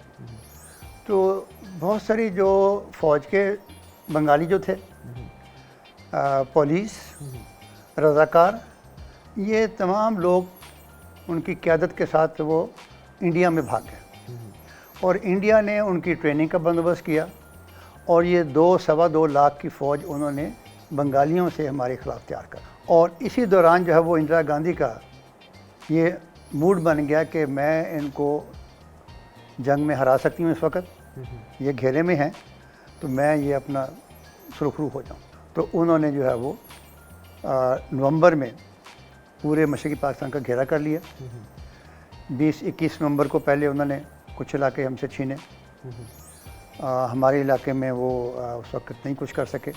[SPEAKER 2] तो बहुत सारी जो फ़ौज के बंगाली जो थे, पुलिस, रज़ाकार, ये तमाम लोग उनकी क़यादत के साथ वो इंडिया में भाग गए। और इंडिया ने उनकी ट्रेनिंग का बंदोबस्त किया और ये 2-2.25 लाख की फ़ौज उन्होंने बंगालियों से हमारे ख़िलाफ़ तैयार कर। और इसी दौरान जो है वो इंदिरा गांधी का ये मूड बन गया कि मैं इनको जंग में हरा सकती हूँ, इस वक्त ये घेरे में हैं, तो मैं ये अपना सुरखरू हो जाऊँ। तो उन्होंने जो है वो नवंबर में पूरे मशरक़ी पाकिस्तान का घेरा कर लिया। 20-21 नवंबर को पहले उन्होंने कुछ इलाके हमसे छीने। हमारे इलाके में वो उस वक्त नहीं कुछ कर सके,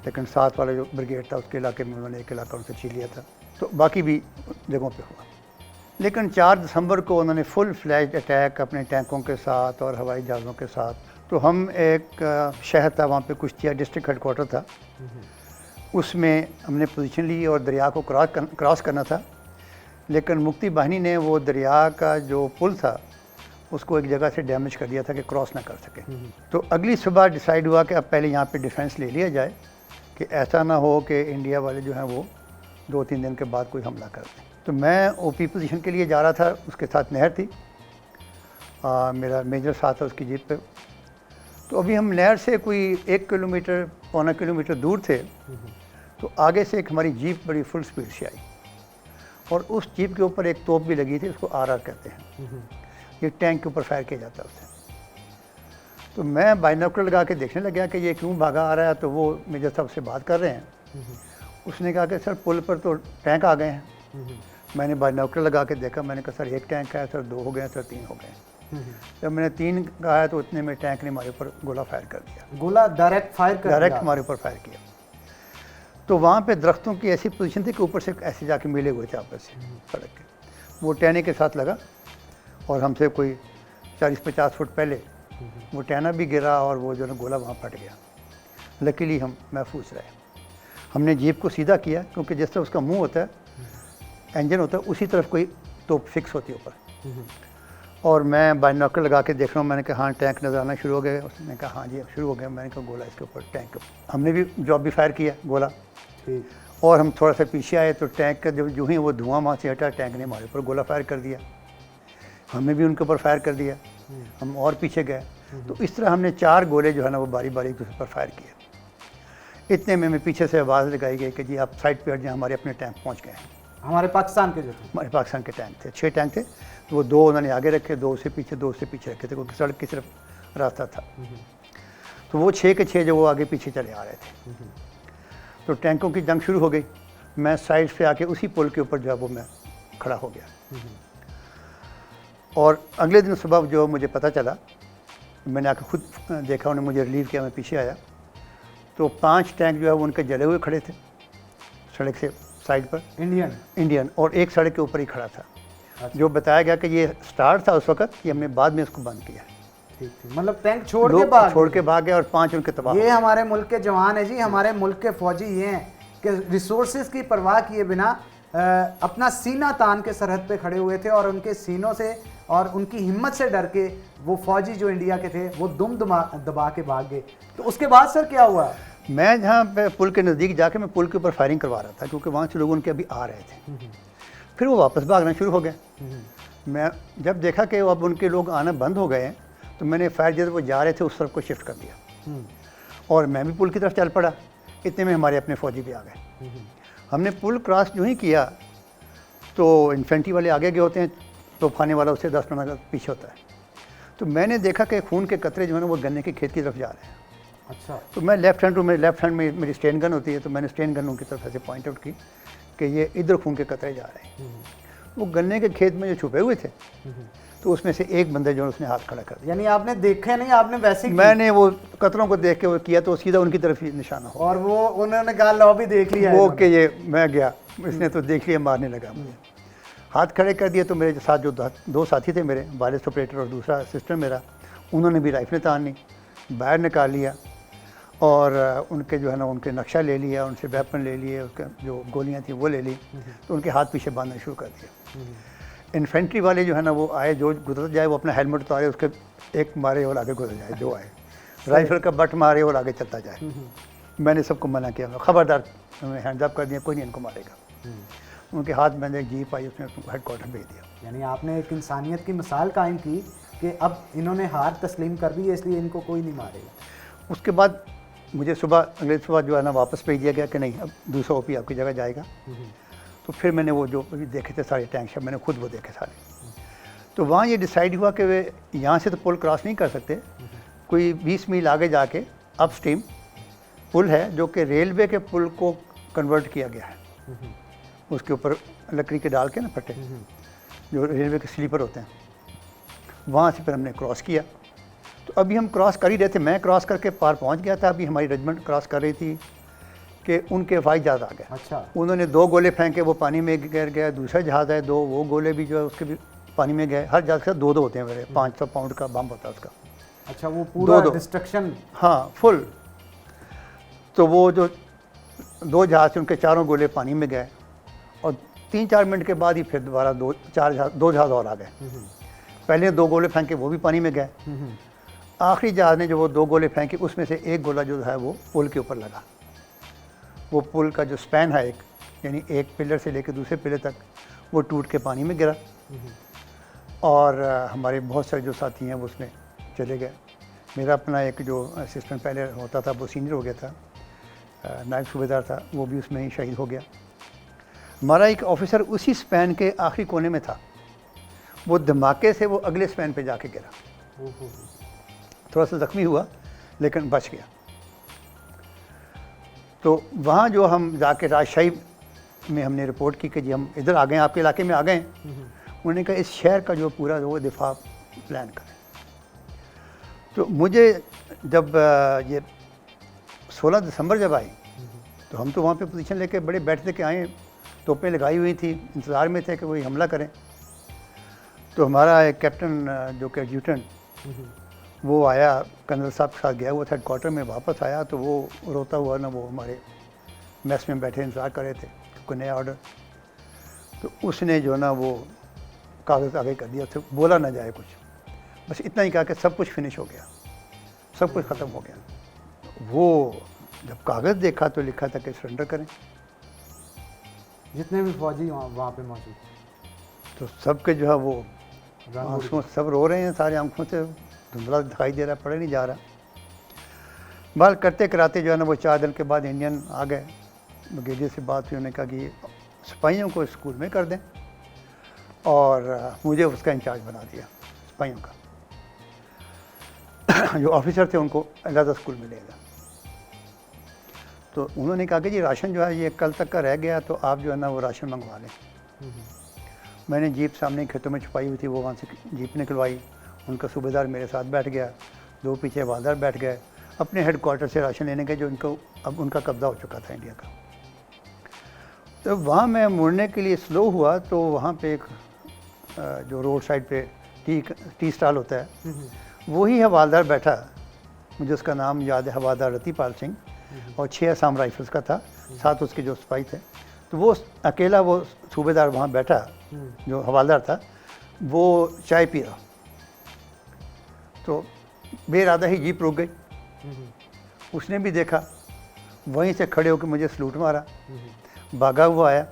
[SPEAKER 2] लेकिन साथ वाला जो ब्रिगेड था उसके इलाके में उन्होंने एक इलाका उनसे छीन लिया था। तो बाकी भी जगहों पे हुआ। लेकिन 4 दिसंबर को उन्होंने फुल फ्लैज अटैक अपने टैंकों के साथ और हवाई जहाज़ों के साथ। तो हम एक शहर था वहाँ पे कुश्तिया डिस्ट्रिक्ट हेडक्वार्टर था, उसमें हमने पोजीशन ली और दरिया को क्रॉस करना था। लेकिन मुक्ति बाहिनी ने वो दरिया का जो पुल था उसको एक जगह से डैमेज कर दिया था कि क्रॉस ना कर सके। तो अगली सुबह डिसाइड हुआ कि अब पहले यहाँ पे डिफेंस ले लिया जाए कि ऐसा ना हो कि इंडिया वाले जो हैं वो 2-3 दिन के बाद कोई हमला कर दें। तो मैं ओपी पोजीशन के लिए जा रहा था, उसके साथ नहर थी, मेरा मेजर साथ था उसकी जीप पे। तो अभी हम नहर से कोई 1 किलोमीटर, पौना किलोमीटर दूर थे, तो आगे से एक हमारी जीप बड़ी फुल स्पीड से आई और उस जीप के ऊपर एक तोप भी लगी थी, उसको आरआर कहते हैं। ये टैंक के ऊपर फायर किया जाता है उससे। तो मैं बाइनोकुलर लगा के देखने लगा कि ये क्यों भागा आ रहा है। तो वो मेजर साहब से बात कर रहे हैं, उसने कहा कि सर पुल पर तो टैंक आ गए हैं। मैंने बाइनोकुलर लगा के देखा, मैंने कहा सर 1 टैंक है, सर 2 हो गए, सर 3 हो गए। जब मैंने 3 कहा है तो उतने में टैंक ने हमारे ऊपर गोला फायर कर दिया।
[SPEAKER 1] गोला डायरेक्ट फायर कर
[SPEAKER 2] डायरेक्ट हमारे ऊपर फायर किया। तो वहाँ पे दरख्तों की ऐसी पोजीशन थी कि ऊपर से ऐसे जाके मिले हुए थे आपस से सड़क के। वो टहने के साथ लगा और हमसे कोई 40-50 फुट पहले वो टहना भी गिरा और वो जो है गोला वहाँ फट गया। लकीली हम महफूज रहे। हमने जीप को सीधा किया क्योंकि जिस तरह उसका मुंह होता है, इंजन होता है, उसी तरफ कोई तोप फिक्स होती है ऊपर। और मैं बाइनोकुलर लगा के देख रहा हूँ, मैंने कहा हाँ टैंक नज़र आना शुरू हो गए। उसने कहा हाँ जी अब शुरू हो गया। मैंने कहा गोला इसके ऊपर, टैंक के ऊपर। हमने भी जॉब भी फायर किया गोला, और हम थोड़ा सा पीछे आए तो टैंक का जब जो ही वो धुआं वहाँ से हटा, टैंक ने हमारे ऊपर गोला फायर कर दिया। हमने भी उनके ऊपर फायर कर दिया, हम और पीछे गए। तो इस तरह हमने 4 गोले जो है ना वो बारी बारी एक दूसरे पर फायर किए। इतने में पीछे से आवाज़ लगाई गई कि जी आप साइड पे हट जाएं, हमारे अपने टैंक पहुँच गए हैं।
[SPEAKER 1] हमारे पाकिस्तान के जो थे,
[SPEAKER 2] हमारे पाकिस्तान के टैंक थे, 6 टैंक थे। तो वो 2 उन्होंने आगे रखे, 2 से पीछे, 2 से पीछे रखे थे, क्योंकि सड़क की सिर्फ रास्ता था। तो वो 6 के 6 जो वो आगे पीछे चले आ रहे थे। तो टैंकों की जंग शुरू हो गई। मैं साइड से आके उसी पुल के ऊपर जो है वो मैं खड़ा हो गया। और अगले दिन सुबह जो मुझे पता चला, मैंने आके खुद देखा, उन्होंने मुझे रिलीव किया, मैं पीछे आया तो 5 टैंक जो है वो उनके जले हुए खड़े थे सड़क से साइड पर, इंडियन, और एक सड़क के ऊपर ही खड़ा था। अच्छा। जो बताया गया कि ये स्टार्ट था उस वक्त, कि हमने बाद में इसको बंद किया।
[SPEAKER 1] ठीक, मतलब टैंक छोड़ के
[SPEAKER 2] भाग गए और 5 उनके तबाह।
[SPEAKER 1] ये हमारे मुल्क के जवान है जी, हमारे मुल्क के फौजी ये हैं कि रिसोर्सेज की परवाह किए बिना अपना सीना तान के सरहद पे खड़े हुए थे, और उनके सीनों से और उनकी हिम्मत से डर के वो फौजी जो इंडिया के थे वो दुम दबा के भाग गए। तो उसके बाद सर क्या हुआ?
[SPEAKER 2] मैं जहाँ पे पुल के नज़दीक जाके मैं पुल के ऊपर फायरिंग करवा रहा था, क्योंकि वहाँ से लोग उनके अभी आ रहे थे। फिर वो वापस भागना शुरू हो गए। मैं जब देखा कि अब उनके लोग आना बंद हो गए हैं, तो मैंने फायर जब वो जा रहे थे उस तरफ को शिफ्ट कर दिया, और मैं भी पुल की तरफ चल पड़ा। इतने में हमारे अपने फौजी भी आ गए। हमने पुल क्रॉस जो ही किया तो इन्फेंट्री वाले आगे गए होते हैं, तोफाने वाला उससे 10-15 पीछे होता है। तो मैंने देखा कि खून के कतरे जो है ना वो गन्ने के खेत की तरफ जा रहे हैं।
[SPEAKER 1] अच्छा।
[SPEAKER 2] तो मैं लेफ्ट हैंड में मेरी स्टेन गन होती है, तो मैंने स्टेन गन उनकी तरफ ऐसे पॉइंट आउट की कि ये इधर खून के कतरे जा रहे हैं। वो गन्ने के खेत में जो छुपे हुए थे, तो उसमें से एक बंदे जो उसने हाथ खड़ा कर दिया।
[SPEAKER 1] यानी आपने देखे नहीं, आपने वैसे
[SPEAKER 2] मैंने वो कतरों को देख के वो किया तो सीधा उनकी तरफ ही निशाना हो।
[SPEAKER 1] और वो उन्होंने कहा लो भी देख लिया
[SPEAKER 2] वो कि ये मैं गया, इसने तो देख लिया, मारने लगा मुझे, हाथ खड़े कर दिए। तो मेरे साथ जो 2 साथी थे मेरे, वायरलेस ऑपरेटर और दूसरा सिस्टर मेरा, उन्होंने भी राइफलें तान ली, बाहर निकाल लिया, और उनके जो है ना उनके नक्शा ले लिया, उनसे वेपन ले लिए, उसके जो गोलियां थी वो ले ली। तो उनके हाथ पीछे बांधना शुरू कर दिया। इन्फेंट्री वाले जो है ना वो आए, जो गुजर जाए वो अपना हेलमेट उतारे, उसके एक मारे और आगे गुजर जाए, जो आए राइफल का बट मारे और आगे चलता जाए। मैंने सबको मना किया, खबरदार, उन्होंने हैंड्स अप कर दिया, कोई नहीं इनको मारेगा। उनके हाथ में एक जीप आई, उसने उसको हेडक्वार्टर भेज दिया।
[SPEAKER 1] यानी आपने एक इंसानियत की मिसाल कायम की कि अब इन्होंने हार तस्लीम कर दी है इसलिए इनको कोई नहीं मारेगा?
[SPEAKER 2] उसके बाद मुझे अगले सुबह जो है ना वापस भेज दिया गया कि नहीं, अब दूसरा ओपी आपकी जगह जाएगा। तो फिर मैंने वो जो देखे थे सारे टैंक शब, मैंने खुद वो देखे सारे। तो वहाँ ये डिसाइड हुआ कि वे यहाँ से तो पुल क्रॉस नहीं कर सकते, कोई 20 मील आगे जाके अप स्ट्रीम पुल है जो कि रेलवे के पुल को कन्वर्ट किया गया है। उसके ऊपर लकड़ी के डाल के ना फटे जो रेलवे के स्लीपर होते हैं, वहाँ से फिर हमने क्रॉस किया। तो अभी हम क्रॉस कर ही रहे थे, मैं क्रॉस करके पार पहुँच गया था, अभी हमारी रेजिमेंट क्रॉस कर रही थी कि उनके हवाई जहाज़ आ गया।
[SPEAKER 1] अच्छा।
[SPEAKER 2] उन्होंने 2 गोले फेंके, वो पानी में गिर गया। दूसरा जहाज़ है, 2 वो गोले भी जो है उसके भी पानी में गए। हर जहाज़ के साथ 2-2 होते हैं मेरे, 500 पाउंड का बम होता है उसका।
[SPEAKER 1] अच्छा, वो पूरा
[SPEAKER 2] 2-2
[SPEAKER 1] डिस्ट्रक्शन।
[SPEAKER 2] हाँ, फुल। तो वो जो 2 जहाज़ थे उनके चारों गोले पानी में गए और 3-4 मिनट के बाद ही फिर दोबारा 2 जहाज़ और आ गए। पहले 2 गोले फेंके, वो भी पानी में गए। आखिरी जहाज़ ने जो वो 2 गोले फेंके, उसमें से एक गोला जो है वो पुल के ऊपर लगा। वो पुल का जो स्पैन है एक, यानी एक पिलर से लेकर दूसरे पिलर तक, वो टूट के पानी में गिरा। और हमारे बहुत सारे जो साथी हैं वो उसमें चले गए। मेरा अपना एक जो असिस्टेंट पहले होता था वो सीनियर हो गया था, नायब सूबेदार था, वो भी उसमें ही शहीद हो गया। हमारा एक ऑफिसर उसी स्पैन के आखिरी कोने में था, वो धमाके से वो अगले स्पैन पे जाके गिरा। थोड़ा सा ज़ख्मी हुआ लेकिन बच गया। तो वहाँ जो हम जाके राजशाही में हमने रिपोर्ट की कि जी हम इधर आ गए, आपके इलाके में आ गए। उन्होंने कहा इस शहर का जो पूरा वो दिफा प्लान करें। तो मुझे जब ये 16 दिसंबर जब आई, तो हम तो वहाँ पे पोजीशन लेके बड़े बैठते के आए, तोपें लगाई हुई थी, इंतज़ार में थे कि वही हमला करें। तो हमारा एक कैप्टन जो कि एडजुटेंट, वो आया, कर्नल साहब के साथ गया हुआ था हेडक्वार्टर में, वापस आया तो वो रोता हुआ ना, वो हमारे मेस में बैठे इंतज़ार कर रहे थे कोई नया ऑर्डर। तो उसने जो ना वो कागज़ आगे कर दिया, तो बोला ना जाए कुछ, बस इतना ही कहा कि सब कुछ फिनिश हो गया, सब कुछ ख़त्म हो गया। वो जब कागज़ देखा तो लिखा था कि सरेंडर करें।
[SPEAKER 1] जितने भी फौजी वहाँ पे मौजूद,
[SPEAKER 2] तो सब के जो है वो आंखों, सब रो रहे हैं, सारे आंखों से धुंधला दिखाई दे रहा, पढ़े नहीं जा रहा। बाल करते कराते जो है ना वो 4 दिन के बाद इंडियन आ गए। ब्रिगेडियर से बात हुई, उन्होंने कहा कि सिपाहियों को स्कूल में कर दें, और मुझे उसका इंचार्ज बना दिया सिपाहियों का। जो ऑफिसर थे उनको अलग स्कूल मिलेगा। तो उन्होंने कहा कि जी राशन जो है ये कल तक का रह गया, तो आप जो है ना वो राशन मंगवा लें। मैंने जीप सामने खेतों में छुपाई हुई थी, वो वहाँ से जीप निकलवाई। उनका सूबेदार मेरे साथ बैठ गया, 2 पीछे हवालदार बैठ गए, अपने हेडक्वार्टर से राशन लेने गए जो इनको अब उनका कब्ज़ा हो चुका था इंडिया का। तो वहाँ मैं मुड़ने के लिए स्लो हुआ, तो वहाँ पे एक जो रोड साइड पे टी स्टॉल होता है, वही हवालदार बैठा, मुझे उसका नाम याद है, हवालदार रतिपाल सिंह, और 6 असम राइफल्स का था, साथ उसके जो सिपाही थे। तो वो अकेला वो सूबेदार वहाँ बैठा, जो हवालदार था, वो चाय पी रहा। तो बेइरादा ही जीप रुक गई। उसने भी देखा, वहीं से खड़े होकर मुझे सलूट मारा, भागा हुआ आया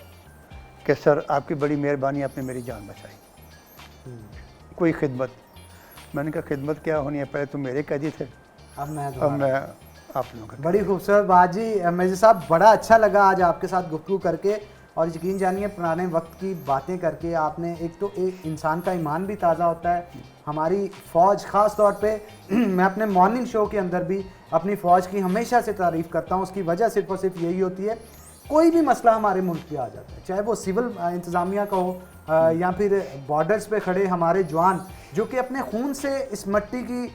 [SPEAKER 2] कि सर आपकी बड़ी मेहरबानी, आपने मेरी जान बचाई, कोई खिदमत। मैंने कहा खिदमत क्या होनी है, पहले तुम मेरे कैदी थे, अब मैं आप लोगों का।
[SPEAKER 1] बड़ी खूबसूरत बात जी मेजर साहब, बड़ा अच्छा लगा आज आपके साथ गुफ्तगू करके, और यकीन जानिए पुराने वक्त की बातें करके आपने, एक तो एक इंसान का ईमान भी ताज़ा होता है। हमारी फ़ौज ख़ास तौर पे मैं अपने मॉर्निंग शो के अंदर भी अपनी फ़ौज की हमेशा से तारीफ़ करता हूँ। उसकी वजह सिर्फ़ और सिर्फ यही होती है, कोई भी मसला हमारे मुल्क पे आ जाता है, चाहे वो सिविल इंतज़ामिया का हो या फिर बॉर्डर्स पे खड़े हमारे जवान, जो कि अपने खून से इस मट्टी की,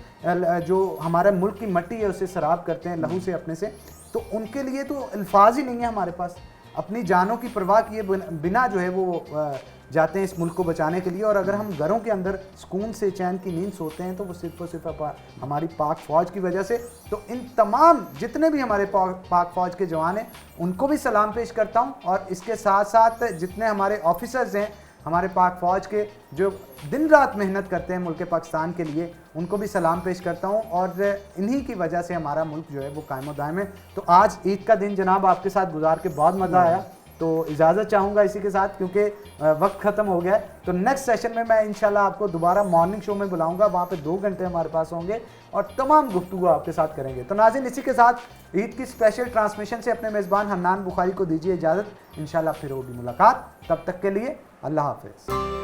[SPEAKER 1] जो हमारे मुल्क की मट्टी है उसे सराब करते हैं लहू से अपने से, तो उनके लिए तो अल्फाज ही नहीं है हमारे पास। अपनी जानों की परवाह किए बिना जो है वो जाते हैं इस मुल्क को बचाने के लिए। और अगर हम घरों के अंदर सुकून से चैन की नींद सोते हैं तो वो सिर्फ और सिर्फ हमारी पाक फ़ौज की वजह से। तो इन तमाम जितने भी हमारे पाक फ़ौज के जवान हैं उनको भी सलाम पेश करता हूँ, और इसके साथ साथ जितने हमारे ऑफिसर्स हैं हमारे पाक फ़ौज के, जो दिन रात मेहनत करते हैं मुल्क पाकिस्तान के लिए, उनको भी सलाम पेश करता हूँ। और इन्हीं की वजह से हमारा मुल्क जो है वो कायम दायम है। तो आज ईद का दिन जनाब आपके साथ गुजार के बहुत मज़ा आया। तो इजाज़त चाहूँगा इसी के साथ, क्योंकि वक्त ख़त्म हो गया है। तो नेक्स्ट सेशन में मैं इंशाल्लाह आपको दोबारा मॉर्निंग शो में बुलाऊंगा, वहाँ पे 2 घंटे हमारे पास होंगे और तमाम गुफ्तगू आपके साथ करेंगे। तो नाज़रीन, इसी के साथ ईद की स्पेशल ट्रांसमिशन से अपने मेज़बान हन्नान बुखारी को दीजिए इजाज़त। इंशाल्लाह फिर होगी मुलाकात, तब तक के लिए अल्लाह हाफ़िज़।